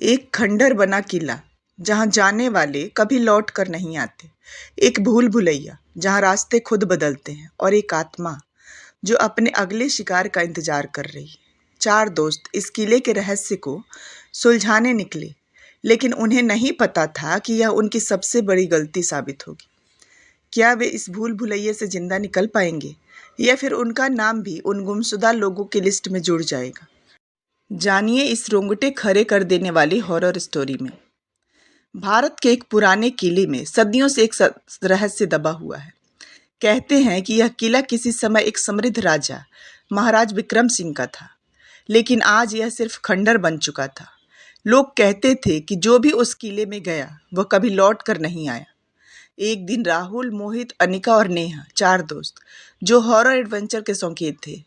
एक खंडर बना किला जहाँ जाने वाले कभी लौट कर नहीं आते। एक भूल भुलैया जहाँ रास्ते खुद बदलते हैं और एक आत्मा जो अपने अगले शिकार का इंतजार कर रही है। चार दोस्त इस किले के रहस्य को सुलझाने निकले, लेकिन उन्हें नहीं पता था कि यह उनकी सबसे बड़ी गलती साबित होगी। क्या वे इस भूल भुलैया से जिंदा निकल पाएंगे या फिर उनका नाम भी उन गुमशुदा लोगों की लिस्ट में जुड़ जाएगा? जानिए इस रोंगटे खड़े कर देने वाली हॉरर स्टोरी में। भारत के एक पुराने किले में सदियों से एक रहस्य दबा हुआ है। कहते हैं कि यह किला किसी समय एक समृद्ध राजा महाराज विक्रम सिंह का था, लेकिन आज यह सिर्फ खंडर बन चुका था। लोग कहते थे कि जो भी उस किले में गया वह कभी लौट कर नहीं आया। एक दिन राहुल, मोहित, अनिका और नेहा, चार दोस्त जो हॉरर एडवेंचर के शौकीन थे,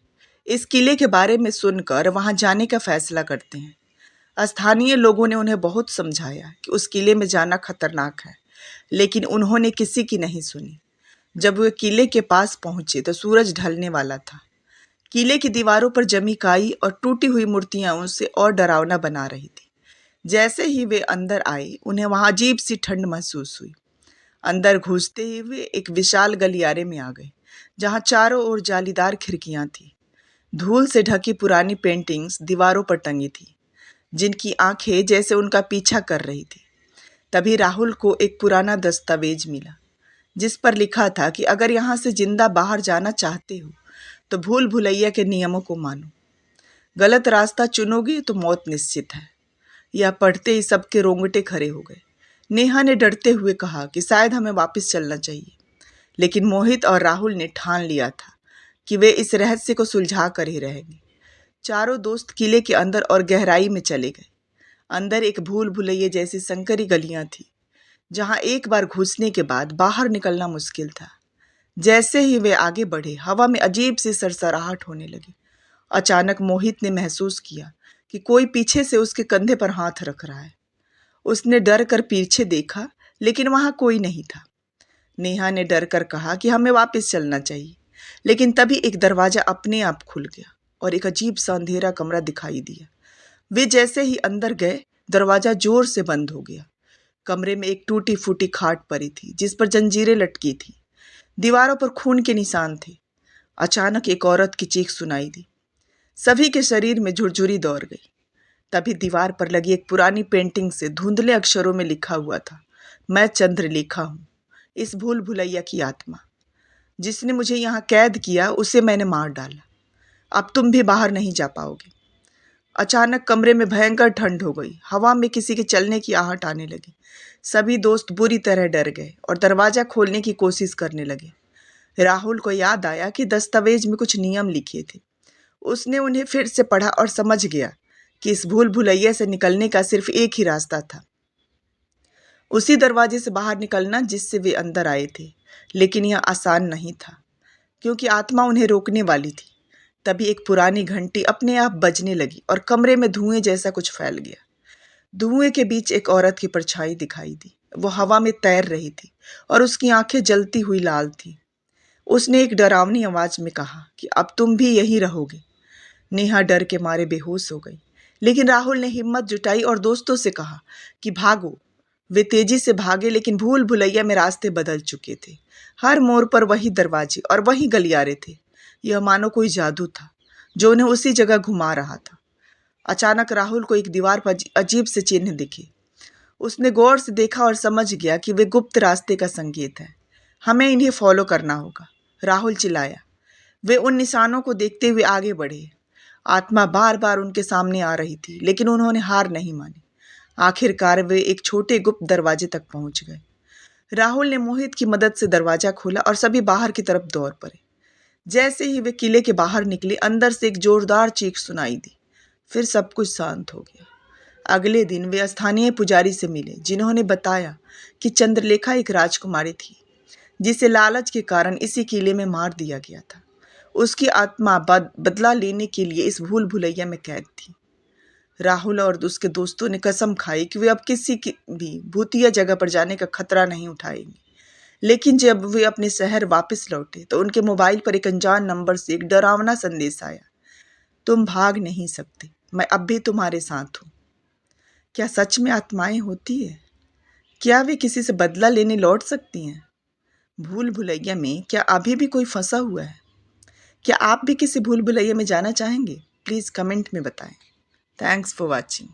इस किले के बारे में सुनकर वहां जाने का फैसला करते हैं। स्थानीय लोगों ने उन्हें बहुत समझाया कि उस किले में जाना खतरनाक है, लेकिन उन्होंने किसी की नहीं सुनी। जब वे किले के पास पहुंचे तो सूरज ढलने वाला था। किले की दीवारों पर जमी काई और टूटी हुई मूर्तियां उनसे और डरावना बना रही थी। जैसे ही वे अंदर आए, उन्हें वहां अजीब सी ठंड महसूस हुई। अंदर घुसते ही वे एक विशाल गलियारे में आ गए, जहां चारों ओर जालीदार खिड़कियां थी। धूल से ढकी पुरानी पेंटिंग्स दीवारों पर टंगी थी, जिनकी आंखें जैसे उनका पीछा कर रही थी। तभी राहुल को एक पुराना दस्तावेज मिला, जिस पर लिखा था कि अगर यहाँ से जिंदा बाहर जाना चाहते हो तो भूल भुलैया के नियमों को मानो। गलत रास्ता चुनोगे तो मौत निश्चित है। यह पढ़ते ही सबके रोंगटे खड़े हो गए। नेहा ने डरते हुए कहा कि शायद हमें वापस चलना चाहिए, लेकिन मोहित और राहुल ने ठान लिया था कि वे इस रहस्य को सुलझा कर ही रहेंगे। चारों दोस्त किले के अंदर और गहराई में चले गए। अंदर एक भूल भुलैया जैसी संकरी गलियां थी, जहां एक बार घुसने के बाद बाहर निकलना मुश्किल था। जैसे ही वे आगे बढ़े, हवा में अजीब सी सरसराहट होने लगी। अचानक मोहित ने महसूस किया कि कोई पीछे से उसके कंधे पर हाथ रख रहा है। उसने डर कर पीछे देखा, लेकिन वहां कोई नहीं था। नेहा ने डर कर कहा कि हमें वापस चलना चाहिए, लेकिन तभी एक दरवाजा अपने आप खुल गया और एक अजीब सा अंधेरा कमरा दिखाई दिया। वे जैसे ही अंदर गए, दरवाजा जोर से बंद हो गया। कमरे में एक टूटी फूटी खाट पड़ी थी, जिस पर जंजीरें लटकी थी। दीवारों पर खून के निशान थे। अचानक एक औरत की चीख सुनाई दी। सभी के शरीर में झुरझुरी दौड़ गई। तभी दीवार पर लगी एक पुरानी पेंटिंग से धुंधले अक्षरों में लिखा हुआ था, मैं चंद्रलेखा हूँ, इस भूल भुलैया की आत्मा। जिसने मुझे यहाँ कैद किया उसे मैंने मार डाला। अब तुम भी बाहर नहीं जा पाओगे। अचानक कमरे में भयंकर ठंड हो गई। हवा में किसी के चलने की आहट आने लगी। सभी दोस्त बुरी तरह डर गए और दरवाजा खोलने की कोशिश करने लगे। राहुल को याद आया कि दस्तावेज में कुछ नियम लिखे थे। उसने उन्हें फिर से पढ़ा और समझ गया कि इस भूल भुलैया से निकलने का सिर्फ एक ही रास्ता था, उसी दरवाजे से बाहर निकलना जिससे वे अंदर आए थे। लेकिन यह आसान नहीं था, क्योंकि आत्मा उन्हें रोकने वाली थी। तभी एक पुरानी घंटी अपने आप बजने लगी और कमरे में धुएं जैसा कुछ फैल गया। धुएं के बीच एक औरत की परछाई दिखाई दी। वो हवा में तैर रही थी और उसकी आंखें जलती हुई लाल थी। उसने एक डरावनी आवाज में कहा कि अब तुम भी यहीं रहोगे। नेहा डर के मारे बेहोश हो गई, लेकिन राहुल ने हिम्मत जुटाई और दोस्तों से कहा कि भागो। वे तेजी से भागे, लेकिन भूल भुलैया में रास्ते बदल चुके थे। हर मोड़ पर वही दरवाजे और वही गलियारे थे। यह मानो कोई जादू था जो उन्हें उसी जगह घुमा रहा था। अचानक राहुल को एक दीवार पर अजीब से चिन्ह दिखे। उसने गौर से देखा और समझ गया कि वे गुप्त रास्ते का संकेत है। हमें इन्हें फॉलो करना होगा, राहुल चिल्लाया। वे उन निशानों को देखते हुए आगे बढ़े। आत्मा बार बार उनके सामने आ रही थी, लेकिन उन्होंने हार नहीं मानी। आखिरकार वे एक छोटे गुप्त दरवाजे तक पहुंच गए। राहुल ने मोहित की मदद से दरवाजा खोला और सभी बाहर की तरफ दौड़ पड़े। जैसे ही वे किले के बाहर निकले, अंदर से एक जोरदार चीख सुनाई दी। फिर सब कुछ शांत हो गया। अगले दिन वे स्थानीय पुजारी से मिले, जिन्होंने बताया कि चंद्रलेखा एक राजकुमारी थी, जिसे लालच के कारण इसी किले में मार दिया गया था। उसकी आत्मा बदला लेने के लिए इस भूल भुलैया में कैद थी। राहुल और उसके दोस्तों ने कसम खाई कि वे अब किसी की भी भूतिया जगह पर जाने का खतरा नहीं उठाएंगे। लेकिन जब वे अपने शहर वापस लौटे तो उनके मोबाइल पर एक अनजान नंबर से एक डरावना संदेश आया, तुम भाग नहीं सकते, मैं अब भी तुम्हारे साथ हूँ। क्या सच में आत्माएं होती है? क्या वे किसी से बदला लेने लौट सकती हैं? भूल भुलैया में क्या अभी भी कोई फंसा हुआ है? क्या आप भी किसी भूल भुलैया में जाना चाहेंगे? प्लीज़ कमेंट में बताएं। Thanks for watching.